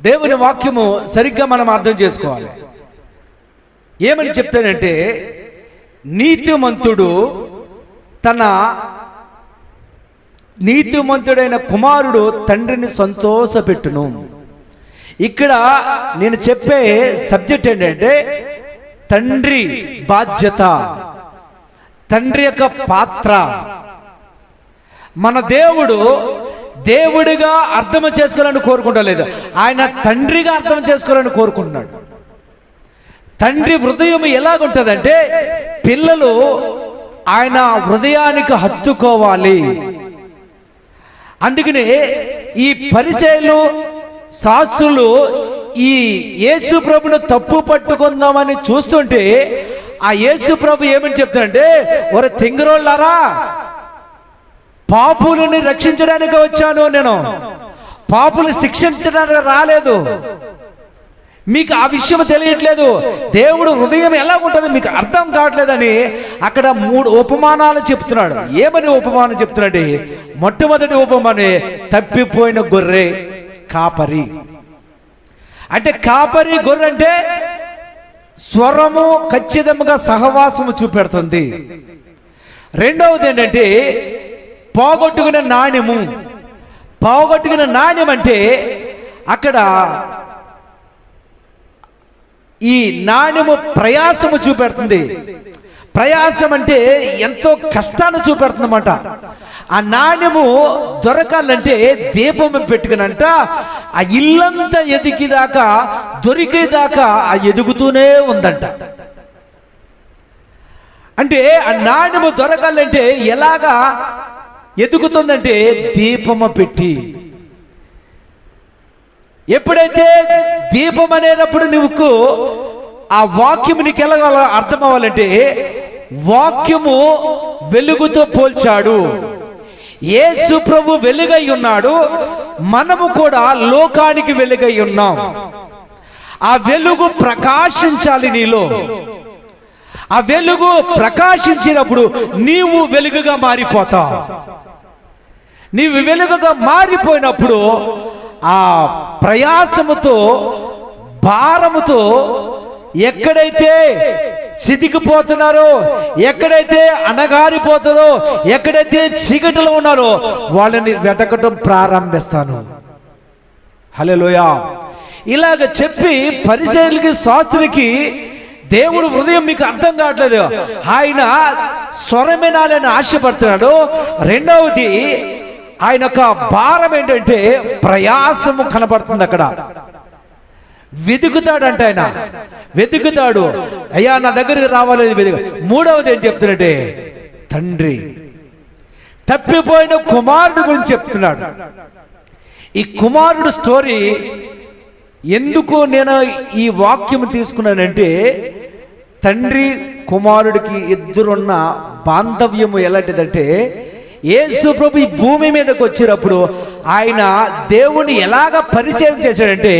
దేవుని వాక్యము సరిగ్గా మనం అర్థం చేసుకోవాలి. ఏమని చెప్తానంటే, నీతిమంతుడైన కుమారుడు తండ్రిని సంతోషపెట్టును. ఇక్కడ నేను చెప్పే సబ్జెక్ట్ ఏంటంటే తండ్రి బాధ్యత, తండ్రి యొక్క పాత్ర. మన దేవుడిగా అర్థం చేసుకోవాలని కోరుకుంటలేదు, ఆయన తండ్రిగా అర్థం చేసుకోవాలని కోరుకుంటున్నాడు. తండ్రి హృదయం ఎలాగుంటుందంటే పిల్లలు ఆయన హృదయానికి హత్తుకోవాలి. అందుకనే ఈ పరిసయ్యులు శాస్త్రులు ఈ యేసు ప్రభును తప్పు పట్టుకుందామని చూస్తుంటే ఆ యేసు ప్రభు ఏమని చెప్తాడంటే, ఒరే తింగరోళ్ళారా, పాపులని రక్షించడానికి వచ్చాను, నేను పాపులు శిక్షించడానికి రాలేదు. మీకు ఆ విషయం తెలియట్లేదు, దేవుడు హృదయం ఎలా ఉంటుందో మీకు అర్థం కావట్లేదని అక్కడ 3 ఉపమానాలు చెప్తున్నాడు. ఏమని ఉపమానం చెప్తున్నాడు? మొట్టమొదటి ఉపమానే తప్పిపోయిన గొర్రె, కాపరి. అంటే కాపరి గొర్రె అంటే స్వరము ఖచ్చితంగా సహవాసము చూపెడుతుంది. రెండవది ఏంటంటే పోగొట్టుకున్న నాణ్యము. పోగొట్టుకున్న నాణ్యం అంటే అక్కడ ఈ నాణ్యము ప్రయాసము చూపెడుతుంది. ప్రయాసం అంటే ఎంతో కష్టాన్ని చూపెడుతుందన్నమాట. ఆ నాణ్యము దొరకాలంటే దీపం పెట్టుకునంట ఆ ఇల్లంతా ఎదిగేదాకా, దొరికేదాకా ఆ ఎదుగుతూనే ఉందంట. అంటే ఆ నాణ్యము దొరకాలంటే ఎలాగా ఎదుగుతుందంటే దీపము పెట్టి. ఎప్పుడైతే దీపం అనేటప్పుడు నువ్వు ఆ వాక్యము నీకు ఎలా అర్థం అవ్వాలంటే, వాక్యము వెలుగుతో పోల్చాడు. యేసు ప్రభు వెలుగై ఉన్నాడు, మనము కూడా లోకానికి వెలుగై ఉన్నాం. ఆ వెలుగు ప్రకాశించాలి నీలో. ఆ వెలుగు ప్రకాశించినప్పుడు నీవు వెలుగుగా మారిపోతావు. నీవు వెలుగుగా మారిపోయినప్పుడు ఆ ప్రయాసముతో, భారముతో ఎక్కడైతే సిదికిపోతున్నారో, ఎక్కడైతే అణగారిపోతారో, ఎక్కడైతే చీకటిలో ఉన్నారో వాళ్ళని వెతకటం ప్రారంభిస్తాను. హల్లెలూయా. ఇలాగ చెప్పి పరిసయ్యులకి, శాస్త్రులకి దేవుడు హృదయం మీకు అర్థం కావట్లేదు, ఆయన స్వరమేనాలని ఆశపడుతున్నాడు. రెండవది ఆయన యొక్క భారం ఏంటంటే ప్రయాసము కనబడుతుంది. అక్కడ వెతుకుతాడంట, ఆయన వెతుకుతాడు, అయ్యా నా దగ్గరికి రావాలి. మూడవది ఏం చెప్తున్నాడే, తండ్రి తప్పిపోయిన కుమారుడు గురించి చెప్తున్నాడు. ఈ కుమారుడు స్టోరీ ఎందుకు నేను ఈ వాక్యం తీసుకున్నానంటే, తండ్రి కుమారుడికి ఇద్దరున్న బాంధవ్యము ఎలాంటిదంటే, యేసు ప్రభు ఈ భూమి మీదకి వచ్చినప్పుడు ఆయన దేవుని ఎలాగ పరిచయం చేశాడంటే,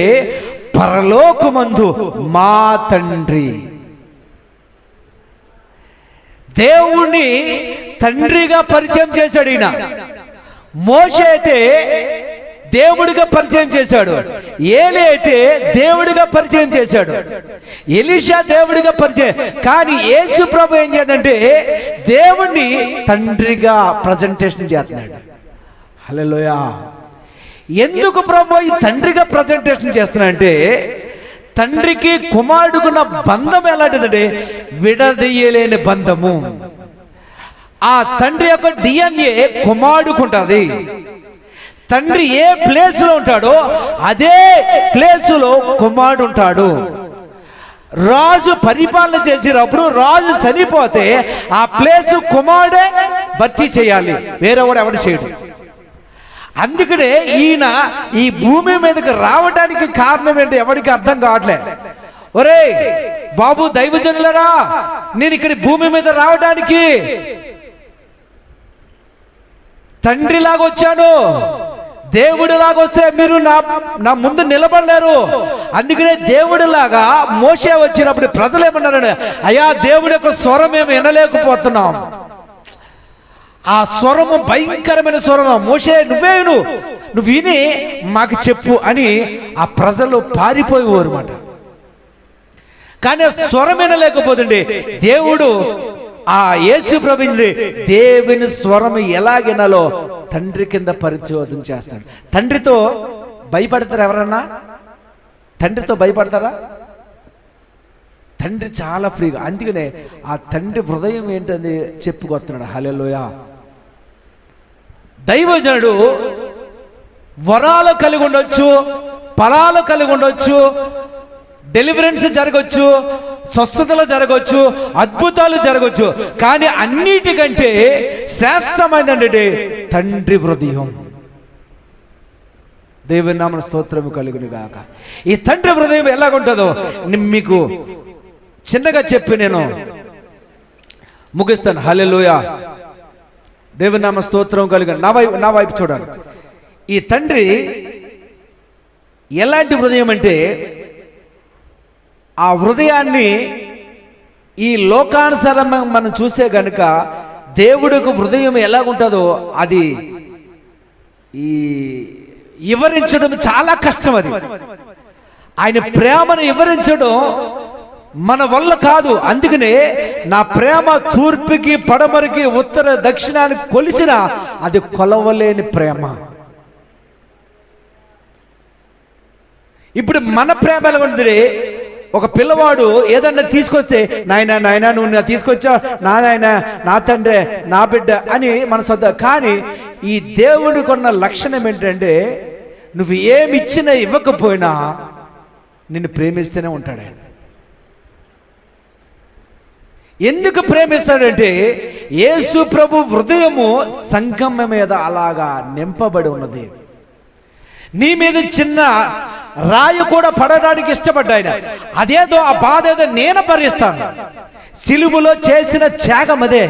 పరలోకమందు మా తండ్రి. దేవుణ్ణి తండ్రిగా పరిచయం చేశాడు ఈయన. మోషే అయితే దేవుడిగా పరిచయం చేశాడు, ఏలీ అయితే దేవుడిగా పరిచయం చేశాడు, ఎలీషా దేవుడిగా పరిచయం. కానీ యేసు ప్రభు ఏం చేద్దంటే దేవుణ్ణి తండ్రిగా ప్రజెంటేషన్ చేస్తున్నాడు. హల్లెలూయా. ఎందుకు ప్రభు ఈ తండ్రిగా ప్రజెంటేషన్ చేస్తున్నాడంటే, తండ్రికి కుమారుడుకున్న బంధం ఎలాంటిదంటే విడదీయలేని బంధము. ఆ తండ్రి యొక్క DNA కుమారుడుకుంటుంది. తండ్రి ఏ ప్లేసులో ఉంటాడో అదే ప్లేసులో కుమారుడు ఉంటాడు. రాజు పరిపాలన చేసేటప్పుడు రాజు చనిపోతే ఆ ప్లేసు కుమారుడే భర్తీ చేయాలి, వేరేవాడు ఎవడు చేయడు. అందుకనే ఈయన ఈ భూమి మీదకి రావడానికి కారణం ఏంటో ఎవరికి అర్థం కావట్లే. ఒరే బాబు దైవజనులరా, నేను ఇక్కడ భూమి మీద రావడానికి తండ్రిలాగా వచ్చాను, దేవుడిలాగా వస్తే మీరు నా ముందు నిలబడలేరు. అందుకనే దేవుడిలాగా మోషే వచ్చినప్పుడు ప్రజలు ఏమన్నారంటే, అయ్యా దేవుడి యొక్క స్వరం మేము వినలేకపోతున్నాం. ఆ స్వరము భయంకరమైన స్వరము. మోషే నువ్వే నువ్వు విని మాకు చెప్పు అని ఆ ప్రజలు పారిపోయేవారు మాట. కానీ ఆ స్వరం వినలేకపోతుండే దేవుడు ఆ యేసు ప్రభుని దేవుని స్వరం ఎలాగినాలో తండ్రి కింద పరిచోదం చేస్తాడు. తండ్రితో భయపడతారా ఎవరన్నా? తండ్రితో భయపడతారా? తండ్రి చాలా ఫ్రీగా. అందుకనే ఆ తండ్రి హృదయం ఏంటని చెప్పుకొస్తున్నాడు. హల్లెలూయా. దైవజనుడు వరాలు కలిగి ఉండొచ్చు, ఫలాలు కలిగి ఉండొచ్చు, డెలివరెన్స్ జరగవచ్చు, స్వస్థతలు జరగవచ్చు, అద్భుతాలు జరగవచ్చు. కానీ అన్నిటికంటే శ్రేష్టమైనది తండ్రి హృదయం. దేవుని నామమున స్తోత్రము కలుగును గాక. ఈ తండ్రి హృదయం ఎలాగుంటుందో మీకు చిన్నగా చెప్పి నేను ముగిస్తాను. హల్లెలూయా. దేవుని నామ స్తోత్రం కలుగును. నా వైపు చూడాలి. ఈ తండ్రి ఎలాంటి హృదయం అంటే, ఆ హృదయాన్ని ఈ లోకానుసారంగా మనం చూస్తే గనుక దేవుడికి హృదయం ఎలాగుంటుందో అది ఈ వివరించడం చాలా కష్టం. అది ఆయన ప్రేమను వివరించడం మన వల్ల కాదు. అందుకనే నా ప్రేమ తూర్పుకి పడమరికి ఉత్తర దక్షిణానికి కొలిసిన అది కొలవలేని ప్రేమ. ఇప్పుడు మన ప్రేమ ఎలా ఉంటుంది? ఒక పిల్లవాడు ఏదన్నా తీసుకొస్తే నాయనా నువ్వు నా తీసుకొచ్చావు, నాయన నా తండ్రి నా బిడ్డ అని మన సొంత. కానీ ఈ దేవుడికి ఉన్న లక్షణం ఏంటంటే, నువ్వు ఏమి ఇచ్చినా ఇవ్వకపోయినా నిన్ను ప్రేమిస్తూనే ఉంటాడు ఆయన. ఎందుకు ప్రేమిస్తాడంటే, యేసు ప్రభు హృదయము సంగమ మీద అలాగా నింపబడి ఉన్నది. నీ మీద చిన్న రాయి కూడా పడడానికి ఇష్టపడ్డాయన. అదేదో ఆ బాధ ఏదో నేను భరిస్తాను. సిలువలో చేసిన త్యాగం అదే.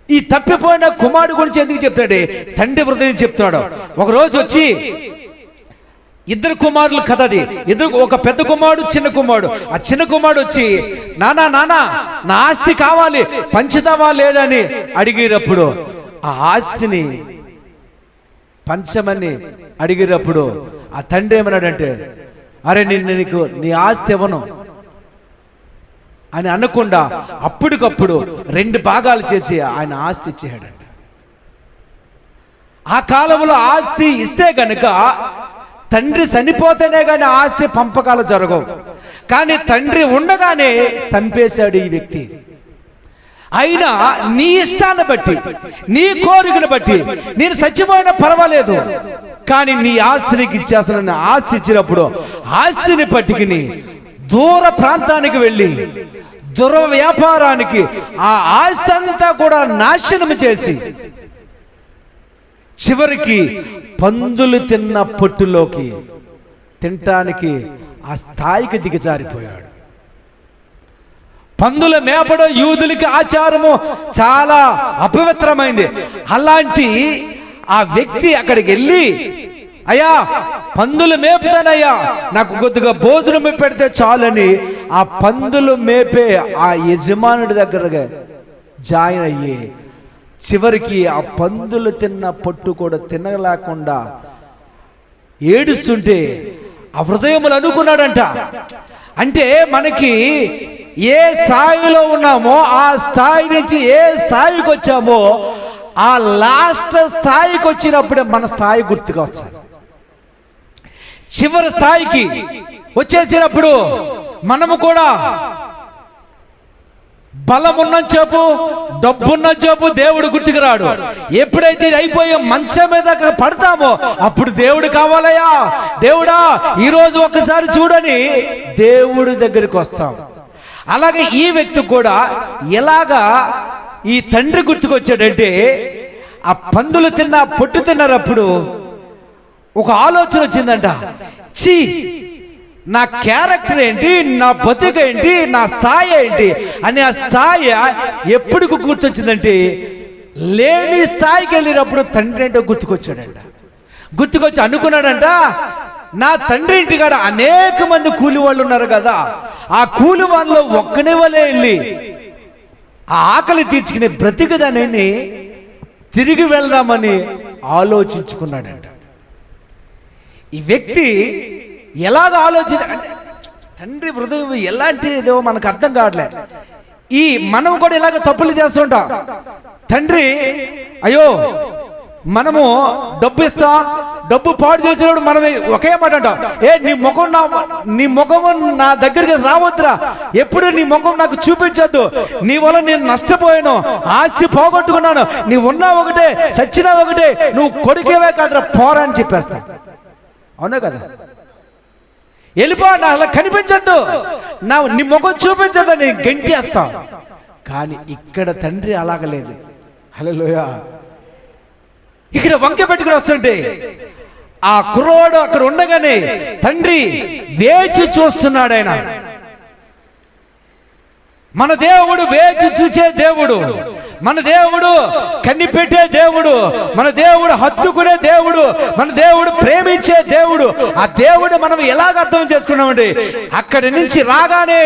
ఈ తప్పిపోయిన కుమారుడు గురించి ఎందుకు చెప్తాడు? తండ్రి హృదయం చెప్తున్నాడు. ఒకరోజు వచ్చి ఇద్దరు కుమారులు కథ అది. ఒక పెద్ద కుమారుడు, చిన్న కుమారుడు. ఆ చిన్న కుమారుడు వచ్చి నానా నా ఆస్తి కావాలి, పంచుతావా లేదని అడిగినప్పుడు, ఆ ఆస్తిని పంచమని అడిగినప్పుడు ఆ తండ్రి ఏమన్నాడంటే, అరే నీకు నీ ఆస్తి ఇవ్వను అని అనకుండా అప్పటికప్పుడు 2 భాగాలు చేసి ఆయన ఆస్తి ఇచ్చేయాడంట. ఆ కాలంలో ఆస్తి ఇస్తే గనుక తండ్రి చనిపోతేనే కానీ ఆస్తి పంపకాలు జరగవు. కానీ తండ్రి ఉండగానే చంపేశాడు ఈ వ్యక్తి. అయినా నీ ఇష్టాన్ని బట్టి, నీ కోరికను బట్టి, నేను చచ్చిపోయినా పర్వాలేదు, కానీ నీ ఆస్తికి ఇచ్చేసిన ఆస్తి ఇచ్చినప్పుడు ఆస్తిని పట్టుకుని దూర ప్రాంతానికి వెళ్ళి దుర వ్యాపారానికి ఆ ఆస్తి అంతా కూడా నాశనం చేసి చివరికి పందులు తిన్న పొట్టులోకి తినటానికి ఆ స్థాయికి దిగజారిపోయాడు. పందుల మేపడం యూదులకి ఆచారము చాలా అపవిత్రమైంది. అలాంటి ఆ వ్యక్తి అక్కడికి వెళ్ళి, అయ్యా పందులు మేపుతానయ్యా, నాకు కొద్దిగా భోజనం పెడితే చాలని ఆ పందులు మేపే ఆ యజమానుడి దగ్గరగా జాయిన్ అయ్యి చివరికి ఆ పందులు తిన్న పొట్టు కూడా తినలేకుండా ఏడుస్తుంటే ఆ హృదయములు అనుకున్నాడంట, అంటే మనకి ఏ స్థాయిలో ఉన్నామో ఆ స్థాయి నుంచి ఏ స్థాయికి వచ్చామో ఆ లాస్ట్ స్థాయికి వచ్చినప్పుడే మన స్థాయి గుర్తుగా వచ్చాలి. చివరి స్థాయికి వచ్చేసినప్పుడు మనము కూడా బలమున్న చేపు, డబ్బున్న చేపు దేవుడు గుర్తుకు రాడు. ఎప్పుడైతే అయిపోయే మంచం మీద పడతామో అప్పుడు దేవుడు కావాలయ్యా, దేవుడా ఈరోజు ఒక్కసారి చూడని దేవుడి దగ్గరికి వస్తాం. అలాగే ఈ వ్యక్తి కూడా ఎలాగా ఈ తండ్రి గుర్తుకొచ్చాడంటే, ఆ పందులు తిన్న పొట్టు తిన్నప్పుడు ఒక ఆలోచన వచ్చిందంట. ఛీ, నా క్యారెక్టర్ ఏంటి, నా బతుక ఏంటి, నా స్థాయి ఏంటి అని ఆ స్థాయి ఎప్పుడు గుర్తొచ్చిందంటే, లేని స్థాయికి వెళ్ళినప్పుడు తండ్రి ఏంటో గుర్తుకొచ్చాడంట. గుర్తుకొచ్చి అనుకున్నాడంట, నా తండ్రి ఇంటికాడ అనేక మంది కూలి వాళ్ళు ఉన్నారు కదా, ఆ కూలి వాళ్ళలో ఒక్కనే వాళ్ళే వెళ్ళి ఆ ఆకలి తీర్చుకునే బ్రతికదనని తిరిగి వెళ్దామని ఆలోచించుకున్నాడంట. ఈ వ్యక్తి ఎలాగ అంటే తండ్రి హృదయం ఎలాంటిదో మనకు అర్థం కావట్లే. మనం కూడా ఇలాగ తప్పులు చేస్తుంటాం. తండ్రి అయ్యో మనము డబ్బు ఇస్తాం, డబ్బు పాడు చేసినప్పుడు మనం ఒకే మాట అంటాం, నీ ముఖం నా దగ్గరికి రావద్దురా, ఎప్పుడు నీ ముఖం నాకు చూపించద్దు, నీ వల్ల నేను నష్టపోయాను, ఆస్తి పోగొట్టుకున్నాను, నీ ఉన్నా ఒకటే సచ్చినా ఒకటే, నువ్వు కొడుకేవే కాదురా పోరా అని చెప్పేస్తా. అవునా కదా? వెళ్ళిపో, నా అలా కనిపించద్దు, నీ ముఖం చూపించద్దు, నేను గంటేస్తా. కానీ ఇక్కడ తండ్రి అలాగలేదు. హల్లెలూయా. ఇక్కడ వంక పెట్టుకుని వస్తుంటే ఆ కుర్రోడు అక్కడ ఉండగానే తండ్రి వేచి చూస్తున్నాడు. ఆయన మన దేవుడు వేచి చూచే దేవుడు, మన దేవుడు కనిపెట్టే దేవుడు, మన దేవుడు హత్తుకునే దేవుడు, మన దేవుడు ప్రేమించే దేవుడు. ఆ దేవుడు మనం ఎలాగ అర్థం చేసుకున్నామండి? అక్కడి నుంచి రాగానే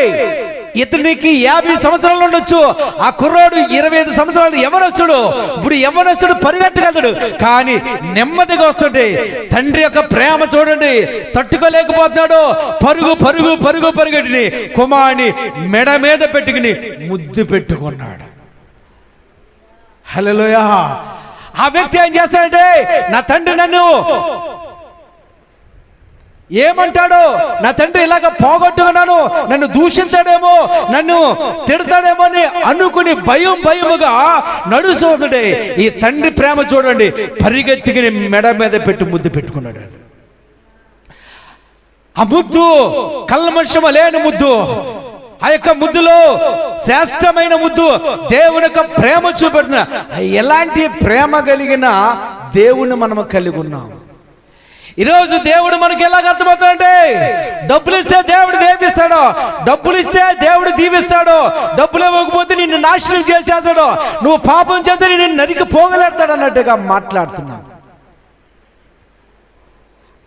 ఇతనికి 50 సంవత్సరాలు ఉండొచ్చు, ఆ కుర్రోడు 25 సంవత్సరాలు యవ్వనస్తుడు. ఇప్పుడు యవ్వనస్తుడు పరిగెట్టగలడు, కానీ నెమ్మదిగా వస్తుంటే తండ్రి యొక్క ప్రేమ చూడండి, తట్టుకోలేకపోతున్నాడు. పరుగు పరుగు పరుగు పరుగెట్టి కుమారుని మెడ మీద పెట్టుకుని ముద్దు పెట్టుకున్నాడు. హల్లెలూయా. ఆ వ్యక్తి ఏం చేస్తాడంటే, నా తండ్రి నన్ను ఏమంటాడో, నా తండ్రి ఇలాగ పోగొట్టుకున్నాను, నన్ను దూషించాడేమో, నన్ను తిడతాడేమో అని అనుకుని భయముగా నడుస్తుంటే ఈ తండ్రి ప్రేమ చూడండి, పరిగెత్తికి మెడ మీద పెట్టి ముద్దు పెట్టుకున్నాడు. ఆ ముద్దు కల్మషం లేని ముద్దు, ఆ యొక్క ముద్దులో శ్రేష్టమైన ముద్దు, దేవుని యొక్క ప్రేమ చూపెడుతున్న. ఎలాంటి ప్రేమ కలిగిన దేవుని మనము కలిగి ఉన్నాం. ఈరోజు దేవుడు మనకి ఎలాగ అర్థమవుతాడంటే, డబ్బులు ఇస్తే దేవుడు దీవిస్తాడు, డబ్బులు ఇస్తే దేవుడు దీవిస్తాడు, డబ్బులు ఇవ్వకపోతే నిన్ను నాశనం చేసేస్తాడు, నువ్వు పాపం చేస్తే నిన్ను నరికి పోగలేస్తాడు అన్నట్టుగా మాట్లాడుతున్నావు.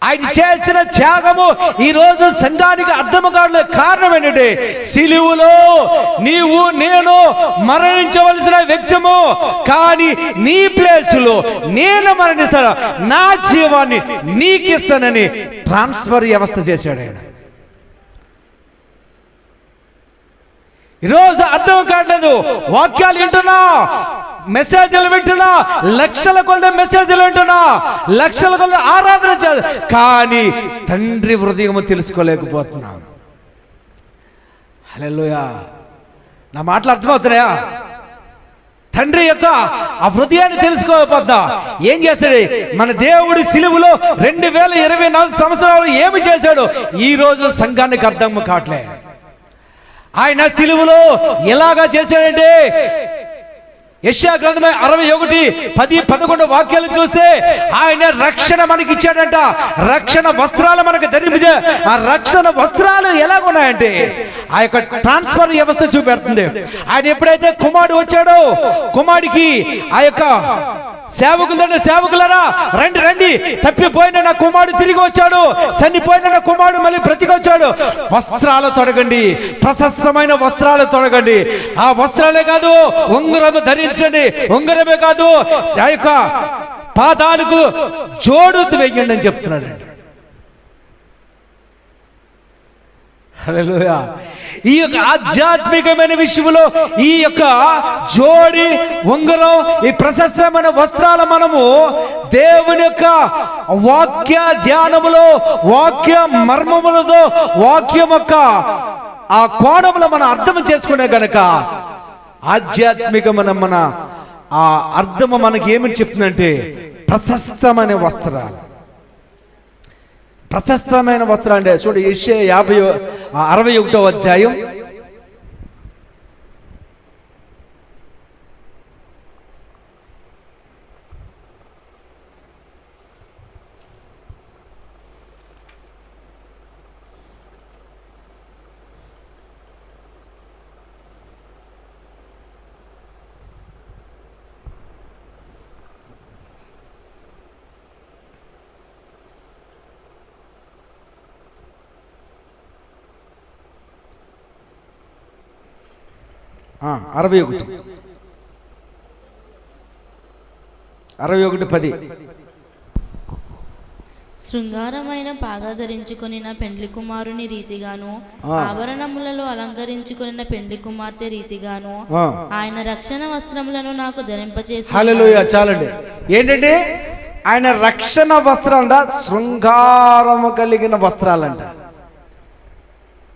ఆయన చేసిన త్యాగము ఈ రోజు సంఘానికి అర్థము కావడం కారణం ఏంటంటే, సిలువలో నీవు నేను మరణించవలసిన వ్యక్తిము, కానీ నీ ప్లేసులో నేను మరణిస్తాను, నా జీవాన్ని నీకు ఇస్తానని ట్రాన్స్ఫర్ వ్యవస్థ చేశాడు ఆయన. ఈరోజు అర్థం కావట్లేదు. వాక్యాలు వింటున్నా, మెసేజ్లు వింటున్నా, లక్షల కొద్ది మెసేజ్లు వింటున్నా, లక్షల కొద్ది ఆరాధన చేయాలి, కానీ తండ్రి హృదయం తెలుసుకోలేకపోతున్నా. హల్లెలూయా. నా మాటలు అర్థమవుతున్నాయా? తండ్రి యొక్క ఆ హృదయాన్ని తెలుసుకోకపోతా ఏం చేశాడు? మన దేవుడి సిలువలో 2024 సంవత్సరాలు ఏమి చేశాడు ఈ రోజు సంఘానికి అర్థం కావట్లే. ఆయన సిలువలో ఎలాగా చేశాడంటే, యెషయా గ్రంథమే 61:10-11 వాక్యాలు చూస్తే ఆయన రక్షణ మనకి ఇచ్చాడంట. రక్షణ వస్త్రాలు మనకు ధరించే ఆ రక్షణ వస్త్రాలు ఎలాగున్నాయంటే ఆ యొక్క ట్రాన్స్ఫర్ వ్యవస్థ చూపెడుతుంది. ఆయన ఎప్పుడైతే కుమారుడు వచ్చాడో, కుమారుడికి ఆ యొక్క సేవకులరా రండి రండి, తప్పిపోయిన నా కుమారుడు తిరిగి వచ్చాడు, చనిపోయిన నా కుమారుడు మళ్ళీ బ్రతికొచ్చాడు, వస్త్రాలు తొడగండి, ప్రశస్తమైన వస్త్రాలు తొడగండి. ఆ వస్త్రాలే కాదు, ఉంగరము ధరించండి, ఉంగరమే కాదు, ఆ యొక్క పాదాలకు జోడు వేయండి అని చెప్తున్నాడు. హల్లెలూయా. ఈ యొక్క ఆధ్యాత్మికమైన విషయంలో ఈ యొక్క జోడి, ఉంగరం, ఈ ప్రశస్తమైన వస్త్రాలు మనము దేవుని యొక్క వాక్య ధ్యానములో, వాక్య మర్మములతో, వాక్యం యొక్క ఆ కోణంలో మనం అర్థం చేసుకునే గనక ఆధ్యాత్మికమైన మన ఆ అర్థము మనకి ఏమని చెప్తుందంటే, ప్రశస్తమైన వస్త్రాలు. ప్రశస్తమైన వస్త్రాలు అంటే చూడు, యెషయా 61వ అధ్యాయం 61:10. శృంగారమైన పాగా ధరించుకొనిన పెండ్లి కుమారుని రీతిగాను, ఆభరణములలో అలంకరించుకొనిన పెండ్లి కుమార్తె రీతిగాను ఆయన రక్షణ వస్త్రములను నాకు ధరింపచేసి. హల్లెలూయా. చాలండి. ఏంటంటే ఆయన రక్షణ వస్త్రాలంట, శృంగారము కలిగిన వస్త్రాలంట,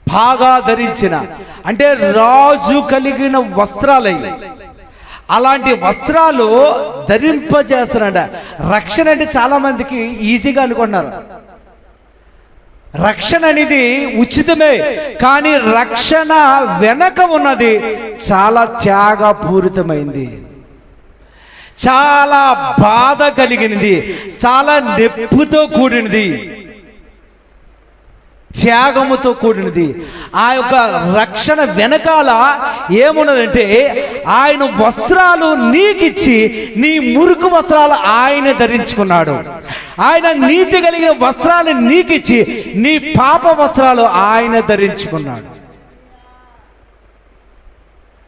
బాగా ధరించిన అంటే రాజు కలిగిన వస్త్రాలయ్యి. అలాంటి వస్త్రాలు ధరింపజేస్తారంట. రక్షణ అంటే చాలా మందికి ఈజీగా అనుకుంటున్నారు. రక్షణ అనేది ఉచితమే, కానీ రక్షణ వెనక ఉన్నది చాలా త్యాగపూరితమైంది, చాలా బాధ కలిగినది, చాలా నొప్పితో కూడినది, త్యాగముతో కూడినది. ఆ యొక్క రక్షణ వెనకాల ఏమున్నదంటే ఆయన వస్త్రాలు నీకిచ్చి నీ మురికి వస్త్రాలు ఆయన ధరించుకున్నాడు. ఆయన నీతి కలిగిన వస్త్రాలు నీకిచ్చి నీ పాప వస్త్రాలు ఆయన ధరించుకున్నాడు.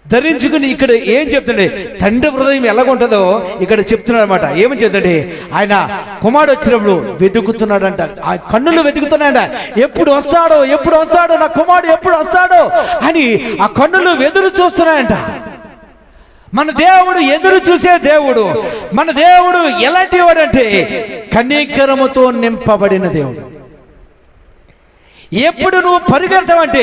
ధరించుకుని ఇక్కడ ఏం చెప్తుండే, తండ్రి హృదయం ఎలాగుంటుందో ఇక్కడ చెప్తున్నాడు అనమాట. ఏమని చెప్తాడే, ఆయన కుమారుడు వచ్చినప్పుడు వెతుకుతున్నాడంట, ఆ కన్నులు వెతుకుతున్నాయంట. ఎప్పుడు వస్తాడో ఎప్పుడు వస్తాడో, నా కుమారుడు ఎప్పుడు వస్తాడో అని ఆ కన్నులు ఎదురు చూస్తున్నాయంట. మన దేవుడు ఎదురు చూసే దేవుడు. మన దేవుడు ఎలాంటి వాడంటే కనికరముతో నింపబడిన దేవుడు. ఎప్పుడు నువ్వు పరిగెడతావంటే,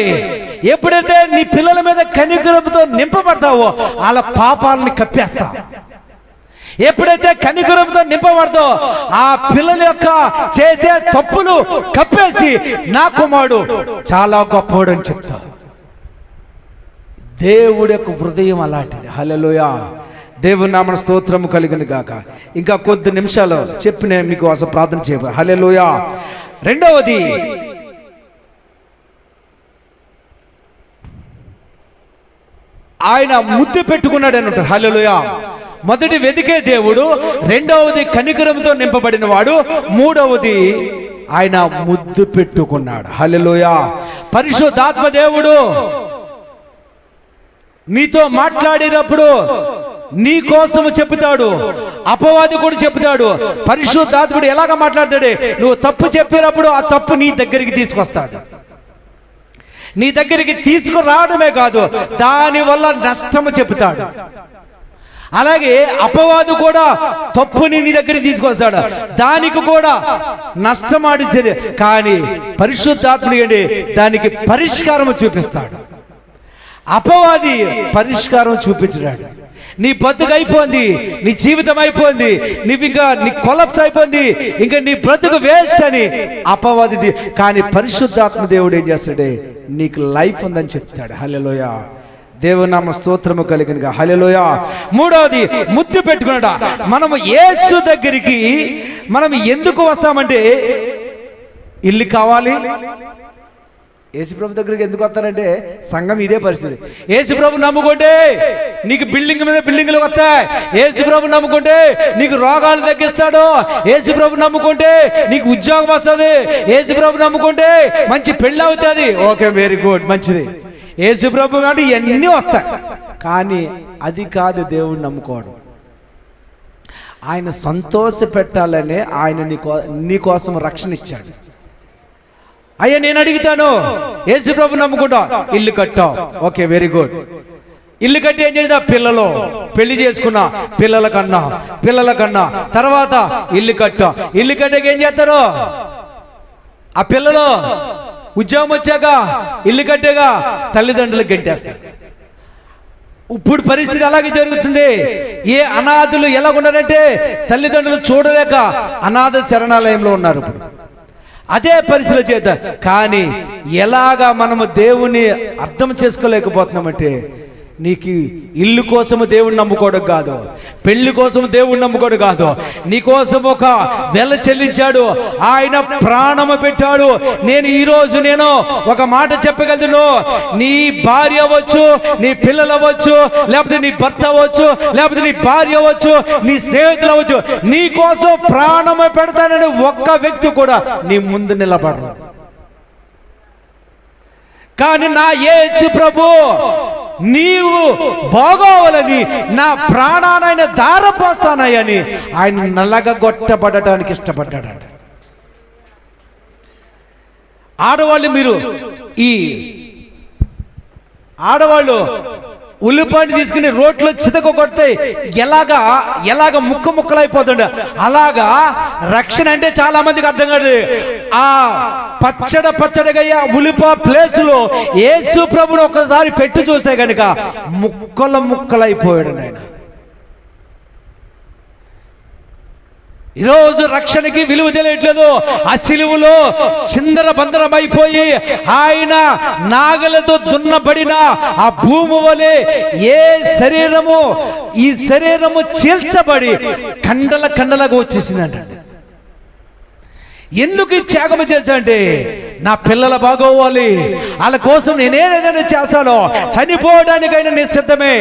ఎప్పుడైతే నీ పిల్లల మీద కనికరంతో నింపబడతావో వాళ్ళ పాపాలని కప్పేస్తావు. ఎప్పుడైతే కనికరంతో నింపబడతావో ఆ పిల్లల యొక్క చేసే తప్పులు కప్పేసి నా కుమారుడు చాలా గొప్పవాడు అని చెప్తావు. దేవుడి యొక్క హృదయం అలాంటిది. హల్లెలూయా. దేవుని నామన స్తోత్రము కలిగిన గాక. ఇంకా కొద్ది నిమిషాలు చెప్పి నేను మీకు అసలు ప్రార్థన చేయబోయే. హల్లెలూయా. రెండవది, ఆయన ముద్దు పెట్టుకున్నాడు అని ఉంటుంది. హల్లెలూయా. మొదటి వెతికే దేవుడు, రెండవది కనికరంతో నింపబడిన వాడు, మూడవది ఆయన ముద్దు పెట్టుకున్నాడు. హల్లెలూయా. పరిశుద్ధాత్మ దేవుడు నీతో మాట్లాడినప్పుడు నీ కోసము చెప్తాడు, అపవాది కూడా చెప్తాడు. పరిశుద్ధాత్ముడు ఎలాగ మాట్లాడతాడే, నువ్వు తప్పు చెప్పినప్పుడు ఆ తప్పు నీ దగ్గరికి తీసుకొస్తాడు. నీ దగ్గరికి తీసుకురావడమే కాదు, దానివల్ల నష్టము చెప్తాడు. అలాగే అపవాదు కూడా తప్పుని నీ దగ్గరికి తీసుకొస్తాడు, దానికి కూడా నష్టం ఆడించేది. కానీ పరిశుద్ధాత్ముడు ఏంటి, దానికి పరిష్కారం చూపిస్తాడు. అపవాది పరిష్కారం చూపించాడు. నీ బతుకు అయిపోయింది, నీ జీవితం అయిపోయింది, ఇంకా నీ కొలప్స్ అయిపోయింది, ఇంకా నీ బ్రతుకు వేస్ట్ అని అపవాది. కానీ పరిశుద్ధాత్మ దేవుడు ఏం చేస్తాడే, నీకు లైఫ్ ఉందని చెప్తాడు. హల్లెలూయా. దేవునామ స్తోత్రము కలిగినగా. హల్లెలూయా. మూడవది ముద్దు పెట్టుకున్నాడా. మనము యేసు దగ్గరికి మనం ఎందుకు వస్తామంటే, ఇల్లు కావాలి. యేసుప్రభు దగ్గరికి ఎందుకు వస్తారంటే, సంఘం ఇదే పరిస్థితి. యేసుప్రభు నమ్ముకుంటే నీకు బిల్డింగ్ మీద బిల్డింగ్లు వస్తాయి. యేసుప్రభు నమ్ముకుంటే నీకు రోగాలు తగ్గిస్తాడు. యేసుప్రభు నమ్ముకుంటే నీకు ఉద్యోగం వస్తుంది. యేసుప్రభు నమ్ముకుంటే మంచి పెళ్ళి అవుతుంది. ఓకే, వెరీ గుడ్, మంచిది. యేసుప్రభు అంటే ఇవన్నీ వస్తాయి. కానీ అది కాదు దేవుడిని నమ్ముకోవడం. ఆయన సంతోష పెట్టాలనే ఆయన నీ కోసం రక్షణ ఇచ్చాడు. అయ్యా నేను అడుగుతాను, యేసుప్రభు నమ్ముకుంటా, ఇల్లు కట్టావు. Okay, very good. ఇల్లు కట్టి ఏం చేద్దా, పిల్లలు పెళ్లి చేసుకున్నా, పిల్లల కన్నా తర్వాత ఇల్లు కట్టా. ఇల్లు కట్టాక ఏం చేస్తారు, ఆ పిల్లలు ఉద్యోగం వచ్చాక ఇల్లు కట్టేగా తల్లిదండ్రులకు గంటేస్తారు. ఇప్పుడు పరిస్థితి అలాగే జరుగుతుంది. ఏ అనాథులు ఎలా ఉన్నారంటే, తల్లిదండ్రులు చూడలేక అనాథ శరణాలయంలో ఉన్నారు. ఇప్పుడు అదే పరిస్థితులు చేత. కానీ ఎలాగా మనము దేవుని అర్థం చేసుకోలేకపోతున్నామంటే, నీకు ఇల్లు కోసము దేవుణ్ణి నమ్ముకోవడం కాదు, పెళ్లి కోసం దేవుణ్ణి నమ్ముకోవడం కాదు. నీకోసం ఒక వెల చెల్లించాడు, ఆయన ప్రాణము పెట్టాడు. నేను ఒక మాట చెప్పగలను, నీ భార్య అవ్వచ్చు, నీ పిల్లలు అవ్వచ్చు, లేకపోతే నీ భర్త అవ్వచ్చు, లేకపోతే నీ భార్య అవ్వచ్చు, నీ స్నేహితులు అవ్వచ్చు, నీ కోసం ప్రాణము పెడతానని ఒక్క వ్యక్తి కూడా నీ ముందు నిలబడరు. కానీ నా యేసు ప్రభు నీవు బాగోవాలని నా ప్రాణానైనా దారపోస్తానని ఆయన నల్లగొట్టబడటానికి ఇష్టపడ్డాడంట. ఆడవాళ్ళు ఉల్లిపాయని తీసుకుని రోట్లో చితక కొడితే ఎలాగ ముక్కలైపోతుండ, అలాగా రక్షణ అంటే చాలా మందికి అర్థం కాదు. ఆ పచ్చడిగా ఉల్లిపాయ ప్లేసులో యేసు ప్రభుని ఒకసారి పెట్టి చూస్తే కనుక ముక్కలైపోయాడు ఆయన. ఈరోజు రక్షణకి విలువ తెలియట్లేదు. ఆ సిలువలో చిందర బందరమైపోయి ఆయన నాగలతో దున్నబడిన ఆ భూమి వలె ఈ శరీరము చీల్చబడి కండలగా వచ్చేసిందంట. ఎందుకు ఈ త్యాగం చేశానంటే నా పిల్లల బాగోవాలి, వాళ్ళ కోసం నేనేదైనా చేస్తానో, చనిపోవడానికైనా నేను సిద్ధమే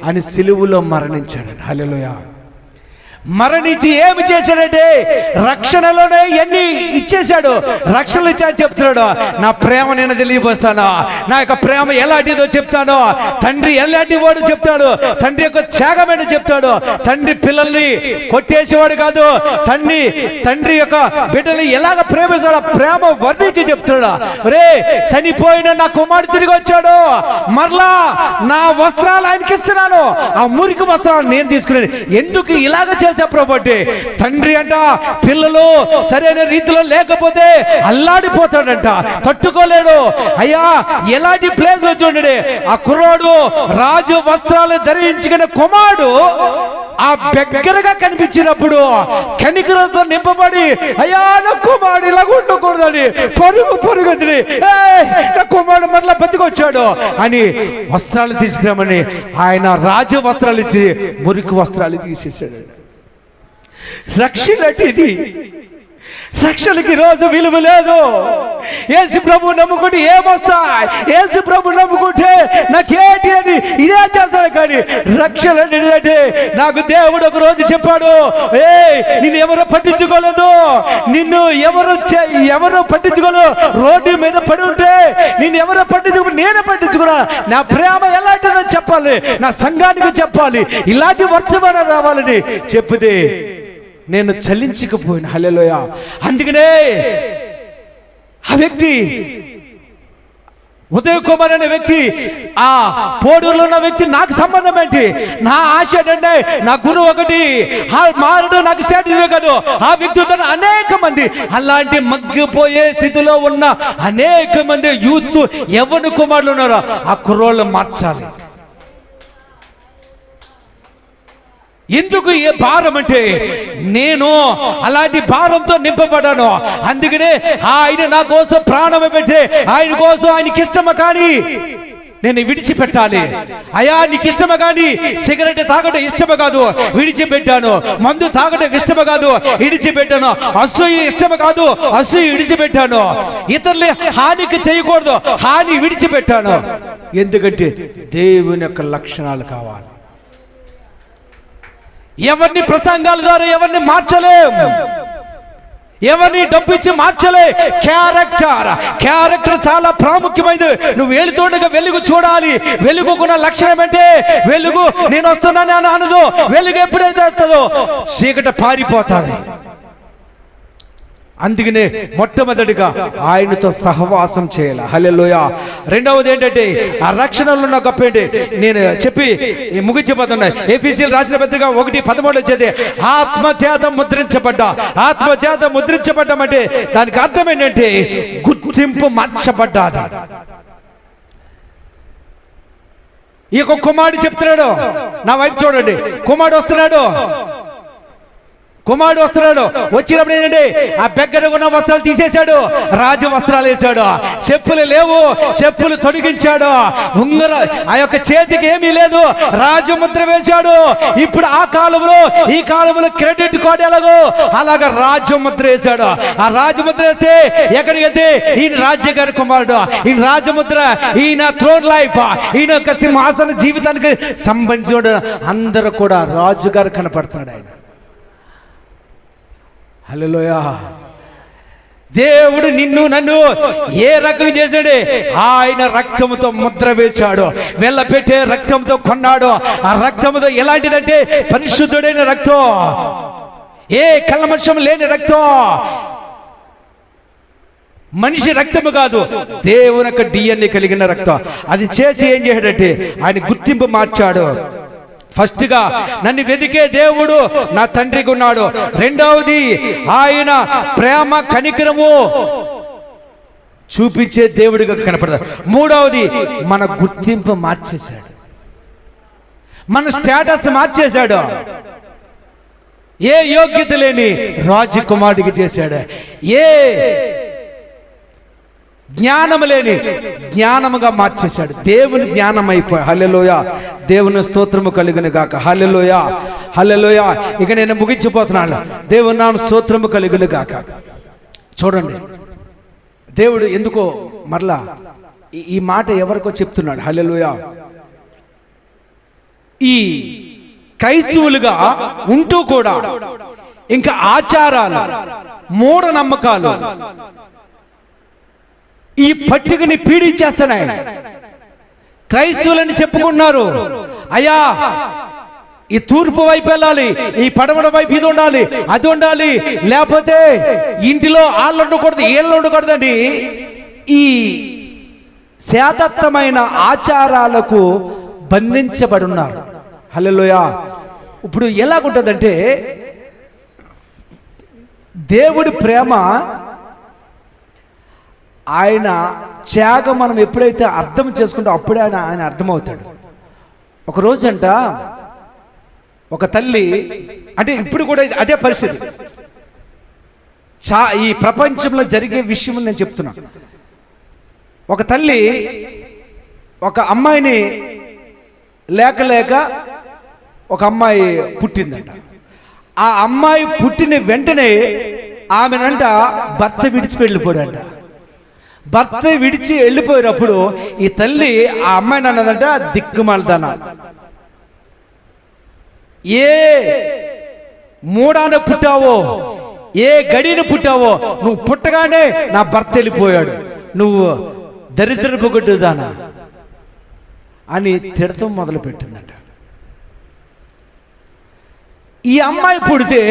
అని సిలువలో మరణించాడు. హల్లెలూయా. మరణించి ఏమి చేశాడంటే రక్షణలోనే ఎన్ని ఇచ్చేశాడు, రక్షణలు ఇచ్చాడు. చెప్తున్నాడు, నా ప్రేమ నేను తెలియపోస్తాను, నా యొక్క ప్రేమ ఎలాంటిదో చెప్తాను, తండ్రి ఎలాంటి వాడు చెప్తాడు, తండ్రి యొక్క త్యాగమైన చెప్తాడు. తండ్రి పిల్లల్ని కొట్టేసేవాడు కాదు, తండ్రి యొక్క బిడ్డల్ని ఎలాగ ప్రేమిస్తాడో ప్రేమ వర్ణించి చెప్తున్నాడు. రే, చనిపోయిన నా కుమారుడు తిరిగి వచ్చాడు, మరలా నా వస్త్రాలు ఆయనకి ఇస్తున్నాను, ఆ మురికి వస్త్రాలు నేను తీసుకున్నాను. ఎందుకు ఇలాగ కాబట్టి తండ్రి అంట పిల్లలు సరైన రీతిలో లేకపోతే అల్లాడిపోతాడంట, తట్టుకోలేడు. అయ్యా, ఎలాంటి ప్లేస్ లో చూడండి, ఆ కుర్రాడు రాజు వస్త్రాలు ధరించుకున్న కుమారుడు ఆ దగ్గరగా కనిపించినప్పుడు కనికరంతో నింపబడి, అయ్యా నా కుమారుడు ఇలా ఉండకూడదని పరుగు నా కుమారుడు మరలా బతికొచ్చాడు అని వస్త్రాలు తీసుకురామని ఆయన రాజు వస్త్రాలు ఇచ్చి మురికి వస్త్రాలు తీసేసాడు. రక్షణ అంటే ఇది. రక్షణకి రోజు విలువ లేదు. యేసు ప్రభు నమ్ముకుంటే ఏమొస్తాయి, యేసు ప్రభు నమ్ముకుంటే నాకేంటి అని ఇదే చేస్తాను. కానీ రక్షణ అంటే నాకు దేవుడు ఒక రోజు చెప్పాడు, నిన్ను ఎవరో పట్టించుకోలేదు, నిన్ను ఎవరు పట్టించుకోలేదు, రోడ్డు మీద పడి ఉంటే నిన్ను ఎవరో పట్టించుకో, నేనే పట్టించుకున్నా. నా ప్రేమ ఎలాంటిదో చెప్పాలి, నా సంఘానికి చెప్పాలి, ఇలాంటి వర్తమానం రావాలని చెప్పితే నేను చలించకపోయిన. హల్లెలూయా. అందుకనే ఆ వ్యక్తి ఉదయ్ కుమార్ అనే వ్యక్తి, ఆ పోడూరులో ఉన్న వ్యక్తి, నాకు సంబంధం ఏంటి, నా ఆశ ఏంటంటే నా గురువు ఒకటి, ఆ మారుడు నాకు సేటివే కాదు. ఆ వ్యక్తితో అనేక మంది అలాంటి మగ్గిపోయే స్థితిలో ఉన్న అనేక మంది యూత్ యవ్వన కుమారులు ఉన్నారు. ఆ కుర్రోళ్ళు మార్చాలి. ఎందుకు ఏ భారం అంటే నేను అలాంటి భారంతో నింపబడ్డాను. అందుకనే ఆయన నా కోసం ప్రాణం పెట్టే, ఆయన కోసం ఆయనకి ఇష్టమ కానీ నేను విడిచిపెట్టాలి. అయ్యా, నీకు ఇష్టమ కానీ సిగరెట్ తాగడం ఇష్టమ కాదు, విడిచిపెట్టాను. మందు తాగడం ఇష్టమ కాదు, విడిచిపెట్టాను. అసూయ ఇష్టమ కాదు, అసూయ విడిచిపెట్టాను. ఇతరులే హానికి చేయకూడదు, హాని విడిచిపెట్టాను. ఎందుకంటే దేవుని యొక్క లక్షణాలు కావాలి. ఎవరిని ప్రసంగాల ద్వారా ఎవరిని మార్చలేం, ఎవరిని డబ్బిచ్చి మార్చలే. క్యారెక్టర్ చాలా ప్రాముఖ్యమైనది. నువ్వు వెళుతుండగా వెలుగు చూడాలి. వెలుగుకున్న లక్షణం అంటే వెలుగు నేను వస్తున్నాను అని అనదు. వెలుగు ఎప్పుడైతే వస్తుందో చీకటి పారిపోతుంది. అందుకనే మొట్టమొదటిగా ఆయనతో సహవాసం చేయాలి. హల్లెలూయా. రెండవది ఏంటంటే ఆ రక్షణలో ఉన్న గొప్ప ఏంటి నేను చెప్పి ముగించిపోతున్నా. ఎఫెసీయులకు రాసిన పత్రిక 1:13 వచ్చేది ఆత్మచేత ముద్రించబడ్డం అంటే దానికి అర్థం ఏంటంటే గుర్తింపు మార్చబడ్డాది. ఈ యొక్క కుమారుడు చెప్తున్నాడు, నా వైపు చూడండి, కుమారుడు వస్తున్నాడు. వచ్చినప్పుడు ఏంటంటే ఆ బెగ్గర ఉన్న వస్త్రాలు తీసేశాడు, రాజు వస్త్రాలు వేశాడు. చెప్పులు లేవు, చెప్పులు తొడిగించాడు. ఉంగర ఆ యొక్క చేతికి ఏమీ లేదు, రాజు ముద్ర వేశాడు. ఇప్పుడు ఈ కాలంలో క్రెడిట్ కార్డు ఎలాగో అలాగా రాజు ముద్ర వేశాడు. ఆ రాజు ముద్ర వేస్తే ఎక్కడికి వెళ్తే ఈయన రాజ్యగారి కుమారుడు, ఈయన రాజముద్ర, ఈయన థ్రోన్ లైఫ్, ఈయన యొక్క సింహాసన జీవితానికి సంబంధించిన అందరూ కూడా రాజుగారు కనపడుతున్నాడు ఆయన. హల్లెలూయా. దేవుడు నిన్ను నన్ను ఏ రకం చేశాడు? ఆయన రక్తముతో ముద్ర వేశాడు, వెళ్ళపెట్టే రక్తంతో కొన్నాడు. ఆ రక్తముతో ఎలాంటిదంటే పరిశుద్ధుడైన రక్తం, ఏ కల్మషం లేని రక్తం, మనిషి రక్తము కాదు, దేవుని యొక్క DNA కలిగిన రక్తం. అది చేసి ఏం చేశాడంటే ఆయన గుర్తింపు మార్చాడు. ఫస్ట్ గా నన్ను వెదికే దేవుడు నా తండ్రికి ఉన్నాడు. రెండవది ఆయన ప్రేమ కనికరము చూపించే దేవుడిగా కనపడతాడు. మూడవది మన గుర్తింపు మార్చేశాడు, మన స్టేటస్ మార్చేశాడు. ఏ యోగ్యత లేని రాజకుమారుడికి చేశాడు, ఏ జ్ఞానము లేని జ్ఞానముగా మార్చేశాడు. దేవుని జ్ఞానం అయిపోయి. హల్లెలూయా, దేవుని స్తోత్రము కలుగును గాక. హల్లెలూయా, హల్లెలూయా. ఇక నేను ముగించిపోతున్నాను. దేవుని నామమున స్తోత్రము కలుగును గాక. చూడండి, దేవుడు ఎందుకో మరలా ఈ మాట ఎవరికో చెప్తున్నాడు. హల్లెలూయా. ఈ క్రైస్తవులుగా ఉంటూ కూడా ఇంకా ఆచారాలు, మూఢనమ్మకాలు ఈ పట్టికని పీడించేస్తున్నాయి. క్రైస్తవులని చెప్పుకున్నారు, అయ్యా ఈ తూర్పు వైపు వెళ్ళాలి, ఈ పడమర వైపు ఇది ఉండాలి, అది ఉండాలి, లేకపోతే ఇంటిలో వాళ్ళు ఉండకూడదు, వీళ్ళు ఉండకూడదని ఈ శాతత్వమైన ఆచారాలకు బంధించబడి ఉన్నారు. హల్లెలూయా. ఇప్పుడు ఎలాగుంటుందంటే దేవుడి ప్రేమ, ఆయన త్యాగం మనం ఎప్పుడైతే అర్థం చేసుకుంటో అప్పుడే ఆయన అర్థమవుతాడు. ఒకరోజు అంట ఒక తల్లి, అంటే ఇప్పుడు కూడా అదే పరిస్థితి, ఈ ప్రపంచంలో జరిగే విషయం నేను చెప్తున్నా. ఒక తల్లి ఒక అమ్మాయిని లేక ఒక అమ్మాయి పుట్టిందంట. ఆ అమ్మాయి పుట్టిన వెంటనే ఆమెనంట భర్త విడిచి వెళ్ళిపోయాడంట. భర్త విడిచి వెళ్ళిపోయినప్పుడు ఈ తల్లి ఆ అమ్మాయిని అన్నదంట, దిక్కుమాలదానా, ఏ మూడాన పుట్టావో, ఏ గడిని పుట్టావో, నువ్వు పుట్టగానే నా భర్త వెళ్ళిపోయాడు, నువ్వు దరిద్రపు గొడ్డుదానా అని తిడతం మొదలు పెట్టిందంట. ఈ అమ్మాయి పుడితే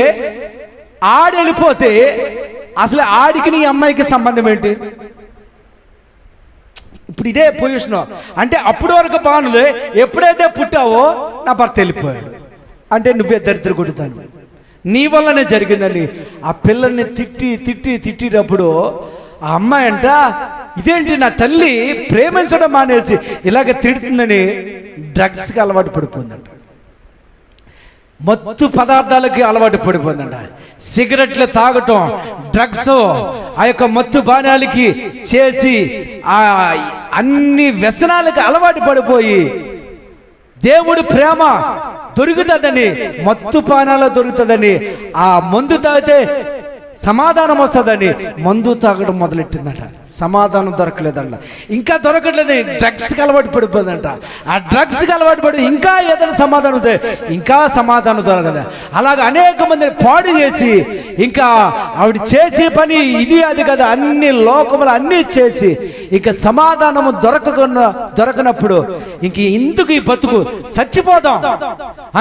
ఆడెళ్ళిపోతే అసలు ఆడికి నీ అమ్మాయికి సంబంధం ఏంటి? ఇప్పుడు ఇదే పొజిషన్. అంటే అప్పటి వరకు బాగుంది, ఎప్పుడైతే పుట్టావో నా భర్త వెళ్ళిపోయాడు అంటే నువ్వే దరిద్ర కొడుతాను, నీ వల్లనే జరిగిందని ఆ పిల్లల్ని తిట్టినప్పుడు ఆ అమ్మాయి అంట, ఇదేంటి నా తల్లి ప్రేమించడం మానేసి ఇలాగ తిడుతుందని డ్రగ్స్కి అలవాటు పడిపోయిందంట. మత్తు పదార్థాలకి అలవాటు పడిపోయిందంట. సిగరెట్లు తాగటం, డ్రగ్స్, ఆ యొక్క మత్తు పానాలకి చేసి ఆ అన్ని వ్యసనాలకి అలవాటు పడిపోయి దేవుడి ప్రేమ దొరుకుతుందని, మత్తు పానాలు దొరుకుతుందని, ఆ మందు తాగితే సమాధానం వస్తుందని మందు తాగడం మొదలెట్టిందట. సమాధానం దొరకలేదంట, ఇంకా దొరకట్లేదు, డ్రగ్స్కి అలవాటు పడిపోయిందంట. ఆ డ్రగ్స్కి అలవాటు పడి ఇంకా ఏదైనా సమాధానం ఉంటే ఇంకా సమాధానం దొరకదు. అలాగ అనేక మందిని పాడు చేసి, ఇంకా ఆవిడ చేసే పని ఇది అది కదా, అన్ని లోకములు అన్నీ చేసి ఇంకా సమాధానము దొరకనప్పుడు ఇంక ఎందుకు ఈ బతుకు, చచ్చిపోదాం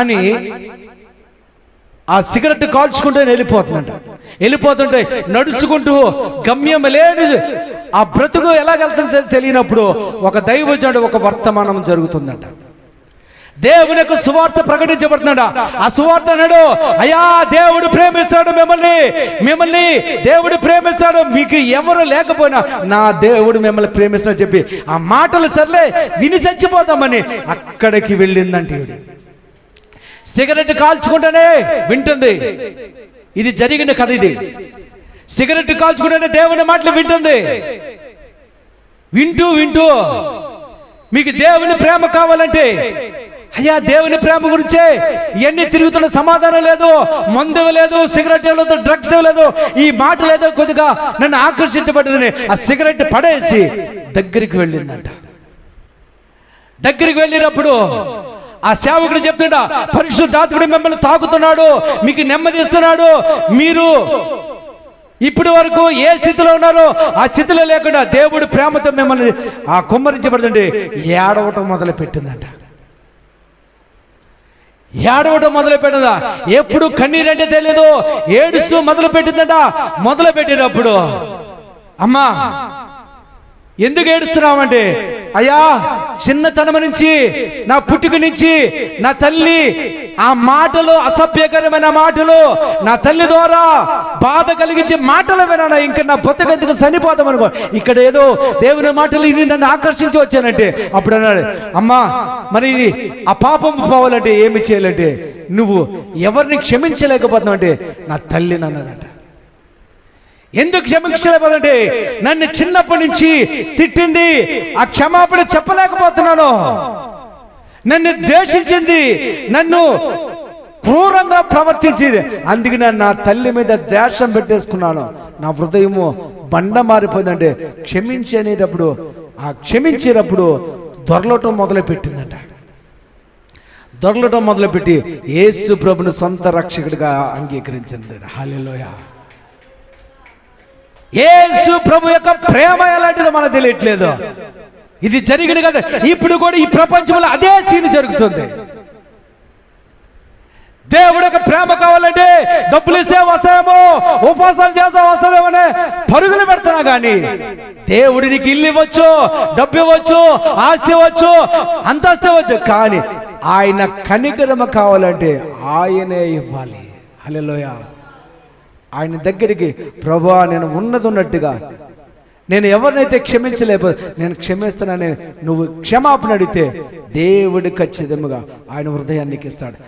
అని ఆ సిగరెట్ కాల్చుకుంటూ వెళ్ళిపోతుంటే నడుచుకుంటూ గమ్యం లేని ఆ బ్రతుకు ఎలాగెళ్తుందో తెలియనప్పుడు ఒక దైవజనుడు ఒక వర్తమానం జరుగుతుందంట. దేవుని యొక్క సువార్త ప్రకటించబడుతున్నాడు. ఆ సువార్త అన్నాడు, అయ్యా దేవుడు ప్రేమిస్తాడు మిమ్మల్ని దేవుడు ప్రేమిస్తాడు, మీకు ఎవరు లేకపోయినా నా దేవుడు మిమ్మల్ని ప్రేమిస్తాడు చెప్పి ఆ మాటలు సర్లే విని చచ్చిపోతామని అక్కడికి వెళ్ళిందంట. సిగరెట్ కాల్చుకుంటేనే వింటుంది, ఇది జరిగిన కథ. ఇది సిగరెట్ కాల్చుకుంటేనే దేవుని మాటలు వింటుంది. వింటూ మీకు దేవుని ప్రేమ కావాలంటే, అయ్యా దేవుని ప్రేమ గురించే ఇవన్నీ తిరుగుతున్న సమాధానం లేదు, మందు లేదు, సిగరెట్ లేదు, డ్రగ్స్ లేదు, ఈ మాట లేదో కొద్దిగా నన్ను ఆకర్షించబడ్డదని ఆ సిగరెట్ పడేసి దగ్గరికి వెళ్ళిందంట. దగ్గరికి వెళ్ళినప్పుడు ఆ సేవకుడు చెప్తుండా, పరిశుద్ధాత్ముడు మిమ్మల్ని తాకుతున్నాడు, మీకు నెమ్మది ఇస్తున్నాడు, మీరు ఇప్పటి వరకు ఏ స్థితిలో ఉన్నారో ఆ స్థితిలో లేకుండా దేవుడు ప్రేమతో మిమ్మల్ని ఆ కుమ్మరించబడుతుంటే ఏడవటం మొదలు పెట్టిందంట. ఏడవటం మొదలు పెట్టిందా? ఎప్పుడు కన్నీరంటే తెలియదు, ఏడుస్తూ మొదలు పెట్టిందంట. మొదలు పెట్టినప్పుడు అమ్మా ఎందుకు ఏడుస్తున్నామంటే, అయ్యా చిన్నతనం నుంచి, నా పుట్టుక నుంచి నా తల్లి ఆ మాటలు, అసభ్యకరమైన మాటలు నా తల్లి ద్వారా బాధ కలిగించే మాటలు వినా, ఇంకా నా బతుకెందుకు చనిపోతాం అనుకో, ఇక్కడ ఏదో దేవుని మాటలు ఇన్ని నన్ను ఆకర్షించి వచ్చానంటే అప్పుడు అన్నాడు, అమ్మా మరి ఆ పాపం పోవాలంటే ఏమి చేయాలంటే, నువ్వు ఎవరిని క్షమించలేకపోతున్నావు అంటే నా తల్లిని అన్నదంట. ఎందుకు క్షమించలేకపోతుంటే, నన్ను చిన్నప్పటి నుంచి తిట్టింది, ఆ క్షమాపణ చెప్పలేకపోతున్నాను. నన్ను ద్వేషించింది, నన్ను క్రూరంగా ప్రవర్తించింది, అందుకే నేను నా తల్లి మీద ద్వేషం పెట్టేసుకున్నాను. నా హృదయము బండ మారిపోయిందంటే క్షమించేటప్పుడు, ఆ క్షమించేటప్పుడు దొరలటం మొదలు పెట్టిందంట. దొరలటం మొదలుపెట్టి యేసు ప్రభుని సొంత రక్షకుడిగా అంగీకరించింది. హల్లెలూయా. యేసు ప్రభు యొక్క ప్రేమ ఎలాంటిదో మనకు తెలియట్లేదు. ఇది జరిగింది కదా, ఇప్పుడు కూడా ఈ ప్రపంచంలో అదే సీన్ జరుగుతుంది. దేవుడి యొక్క ప్రేమ కావాలంటే డబ్బులు ఇస్తే వస్తాయేమో, ఉపవాసాలు చేస్తా వస్తుందేమో పరుగులు పెడుతున్నా కానీ, దేవుడి నీకు ఇల్లు ఇవ్వచ్చు, డబ్బు ఇవ్వచ్చు, ఆస్తి ఇవ్వచ్చు, అంతస్తు ఇవ్వచ్చు, కానీ ఆయన కనికరమ కావాలంటే ఆయనే ఇవ్వాలి. హల్లెలూయా. ఆయన దగ్గరికి, ప్రభువా నేను ఉన్నట్టుగా, నేను ఎవరినైతే క్షమించలేకపోతే నేను క్షమిస్తున్నానని నువ్వు క్షమాపణ అడిగితే దేవుడు ఖచ్చితంగా ఆయన హృదయానికి ఇస్తాడు.